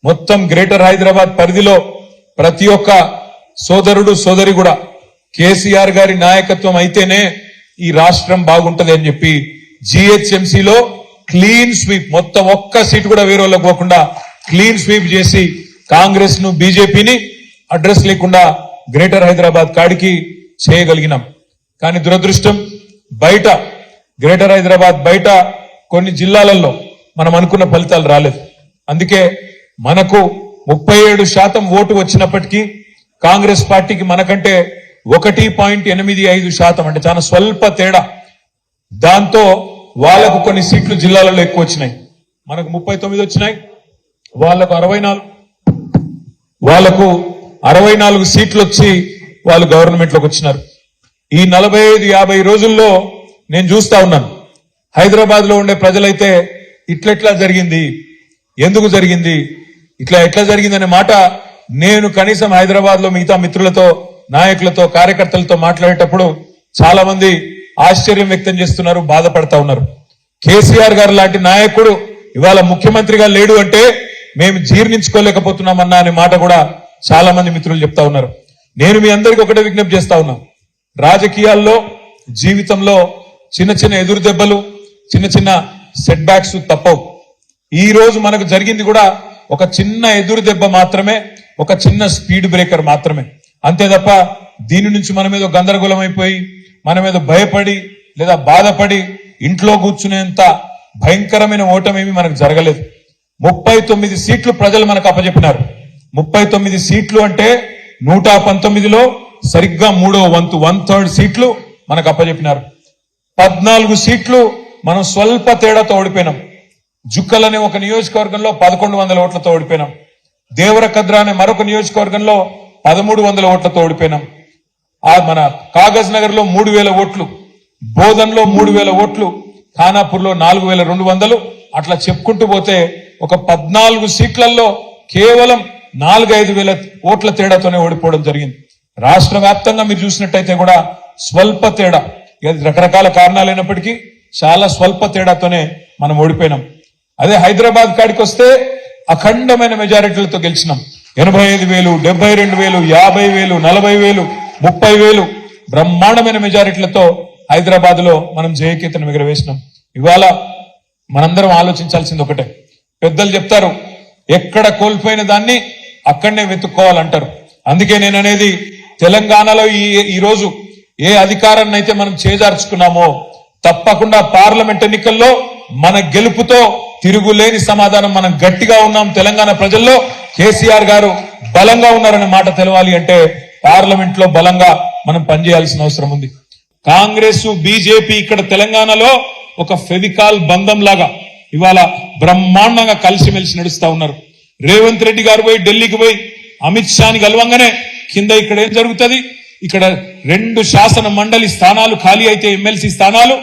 మొత్తం గ్రేటర్ హైదరాబాద్ పరిధిలో ప్రతి ఒక్క సోదరుడు సోదరి కూడా కేసీఆర్ గారి నాయకత్వం అయితేనే ఈ రాష్ట్రం బాగుంటది అని చెప్పి జీహెచ్ఎంసీలో క్లీన్ స్వీప్, మొత్తం ఒక్క సీట్ కూడా వేరే వాళ్ళకి పోకుండా క్లీన్ స్వీప్ చేసి కాంగ్రెస్ ను బీజేపీని అడ్రస్ లేకుండా గ్రేటర్ హైదరాబాద్ కాడికి చేయగలిగినాం. కానీ దురదృష్టం బయట గ్రేటర్ హైదరాబాద్ బయట కొన్ని జిల్లాలలో మనం అనుకున్న ఫలితాలు రాలేదు. అందుకే మనకు 37% ఓటు వచ్చినప్పటికీ కాంగ్రెస్ పార్టీకి మనకంటే 1.85% అంటే చాలా స్వల్ప తేడా. దాంతో వాళ్లకు కొన్ని సీట్లు జిల్లాలలో ఎక్కువ వచ్చినాయి. మనకు 39 వచ్చినాయి, వాళ్లకు 64 సీట్లు వచ్చి వాళ్ళు గవర్నమెంట్ లోకి వచ్చినారు. ఈ 45-50 రోజుల్లో నేను చూస్తా ఉన్నాను, హైదరాబాద్ లో ఉండే ప్రజలైతే ఇట్లెట్లా జరిగింది, ఎందుకు జరిగింది, ఎట్లా జరిగింది అనే మాట నేను కనీసం హైదరాబాద్ లో మిగతా మిత్రులతో, నాయకులతో, కార్యకర్తలతో మాట్లాడేటప్పుడు చాలా మంది ఆశ్చర్యం వ్యక్తం చేస్తున్నారు, బాధపడతా ఉన్నారు. కేసీఆర్ గారు లాంటి నాయకుడు ఇవాళ ముఖ్యమంత్రిగా లేడు అంటే మేము జీర్ణించుకోలేకపోతున్నామన్నా అనే మాట కూడా చాలా మంది మిత్రులు చెప్తా ఉన్నారు. నేను మీ అందరికీ ఒకటే విజ్ఞప్తి చేస్తా ఉన్నా, రాజకీయాల్లో జీవితంలో చిన్న చిన్న ఎదురు దెబ్బలు, చిన్న చిన్న సెట్ బ్యాక్స్ తప్పవు. ఈ రోజు మనకు జరిగింది కూడా ఒక చిన్న ఎదురు దెబ్బ మాత్రమే, ఒక చిన్న స్పీడ్ బ్రేకర్ మాత్రమే. అంతే తప్ప దీని నుంచి మన మీద గందరగోళం అయిపోయి, మన మీద భయపడి లేదా బాధపడి ఇంట్లో కూర్చునేంత భయంకరమైన ఓటమేమి మనకు జరగలేదు. 39 సీట్లు ప్రజలు మనకు అప్పచెప్పినారు. 39 సీట్లు అంటే 119లో సరిగ్గా 3వ వంతు, 1/3 సీట్లు మనకు అప్పచెప్పినారు. 14 సీట్లు మనం స్వల్ప తేడాతో ఓడిపోయినాం. జుక్కలనే ఒక నియోజకవర్గంలో 1100 ఓట్లతో ఓడిపోయినాం. దేవరకద్ర అనే మరొక నియోజకవర్గంలో 1300 ఓట్లతో ఓడిపోయినాం. మన కాగజ్ నగర్ లో 3000 ఓట్లు, బోధన్లో 3000 ఓట్లు, ఖానాపూర్లో 4200, అట్లా చెప్పుకుంటూ పోతే ఒక 14 సీట్లలో కేవలం 4-5 వేల ఓట్ల తేడాతోనే ఓడిపోవడం జరిగింది. రాష్ట్ర వ్యాప్తంగా మీరు చూసినట్టయితే కూడా స్వల్ప తేడా, రకరకాల కారణాలైనప్పటికీ చాలా స్వల్ప తేడాతోనే మనం ఓడిపోయినాం. అదే హైదరాబాద్ కాడికి వస్తే అఖండమైన మెజారిటీలతో గెలిచినాం. 85,000, 72,000, 50,000, 40,000, 30,000 బ్రహ్మాండమైన మెజారిటీలతో హైదరాబాద్ లో మనం జయకేతనం ఎగరవేసినాం. ఇవాళ మనందరం ఆలోచించాల్సింది ఒకటే, పెద్దలు చెప్తారు ఎక్కడ కోల్పోయిన దాన్ని అక్కడనే వెతుక్కోవాలంటారు. అందుకే నేను అనేది, తెలంగాణలో ఈ రోజు ఏ అధికారాన్ని అయితే మనం చేజార్చుకున్నామో తప్పకుండా పార్లమెంట్ ఎన్నికల్లో మన గెలుపుతో తిరుగులేని సమాధానం, మనం గట్టిగా ఉన్నాం, తెలంగాణ ప్రజల్లో కేసీఆర్ గారు బలంగా ఉన్నారనే మాట తెలవాలి అంటే పార్లమెంట్ లో బలంగా మనం పనిచేయాల్సిన అవసరం ఉంది. కాంగ్రెస్ బీజేపీ ఇక్కడ తెలంగాణలో ఒక ఫెవికాల్ బంధం లాగా ఇవాళ బ్రహ్మాండంగా కలిసిమెలిసి నడుస్తా ఉన్నారు. రేవంత్ రెడ్డి గారు పోయి ఢిల్లీకి పోయి అమిత్ షాని కలవంగానే కింద ఇక్కడ ఏం జరుగుతుంది, ఇక్కడ 2 శాసన మండలి స్థానాలు ఖాళీ అయితే ఎమ్మెల్సీ స్థానాలు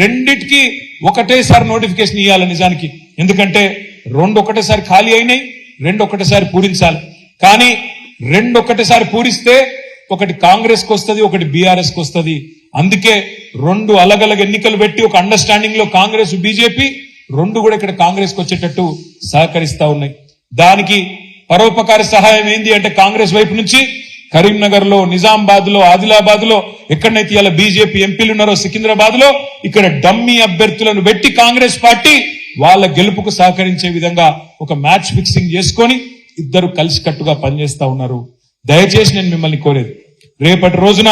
రెండిటికి ఒకటేసారి నోటిఫికేషన్ ఇవ్వాలి నిజానికి. ఎందుకంటే 2 ఒకటేసారి ఖాళీ అయినాయి, 2 ఒకటేసారి పూరించాలి. కానీ 2 ఒకటేసారి పూరిస్తే ఒకటి కాంగ్రెస్ కు వస్తుంది, ఒకటి బీఆర్ఎస్ కు వస్తుంది. అందుకే 2 అలగలగ ఎన్నికలు పెట్టి ఒక అండర్స్టాండింగ్ లో కాంగ్రెస్ బీజేపీ 2 కూడా ఇక్కడ కాంగ్రెస్ కు వచ్చేటట్టు సహకరిస్తా ఉన్నాయి. దానికి పరోపకార సహాయం ఏంది అంటే కాంగ్రెస్ వైపు నుంచి కరీంనగర్ లో, నిజామాబాద్ లో, ఆదిలాబాద్ లో, ఎక్కడైతే ఇలా బీజేపీ ఎంపీలు ఉన్నారో సికింద్రాబాద్ లో ఇక్కడ డమ్మీ అభ్యర్థులను పెట్టి కాంగ్రెస్ పార్టీ వాళ్ళ గెలుపుకు సహకరించే విధంగా ఒక మ్యాచ్ ఫిక్సింగ్ చేసుకొని ఇద్దరు కలిసికట్టుగా పనిచేస్తా ఉన్నారు. దయచేసి నేను మిమ్మల్ని కోరేది, రేపటి రోజున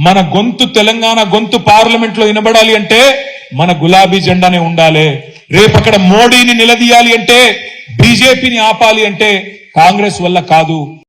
మన గొంతు, తెలంగాణ గొంతు పార్లమెంట్ లో వినబడాలి అంటే మన గులాబీ జెండానే ఉండాలి. రేపు అక్కడ మోడీని నిలదీయాలి అంటే, బీజేపీని ఆపాలి అంటే కాంగ్రెస్ వల్ల కాదు.